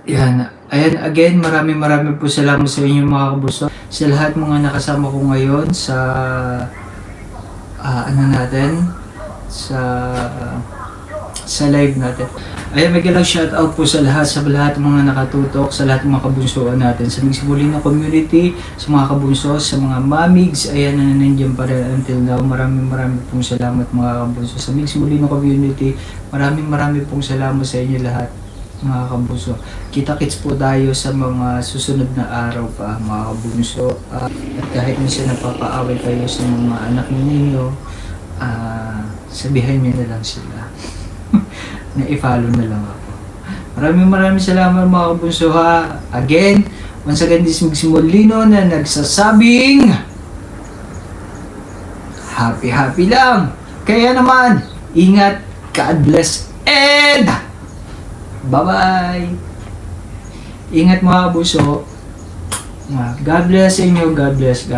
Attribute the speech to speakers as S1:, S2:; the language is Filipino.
S1: Yan. Ayan, again, maraming po salamat sa inyo mga kabuso. Sa lahat mga nakasama ko ngayon sa ano natin, sa live natin. Ayan, may galang shoutout po sa lahat mga nakatutok, sa lahat ng mga kabunsoan natin, sa Migs Molina community, sa mga kabunso, sa mga mamigs, ayan na nandiyan pa rin until now. Maraming pong salamat mga kabunso. Sa Migs Molina community, maraming pong salamat sa inyo lahat mga kabunso. Kita-kits po tayo sa mga susunod na araw pa mga kabunso. At kahit minsan napapaaway kayo sa mga anak ninyo, sabihan nyo na lang sila na i-follow na lang ako. Maraming salamat mga kabunso ha. Again, once again, this is Migs Molina na nagsasabing happy lang. Kaya naman, ingat, God bless, and bye-bye. Ingat mga kabunso. God bless sa inyo, God bless.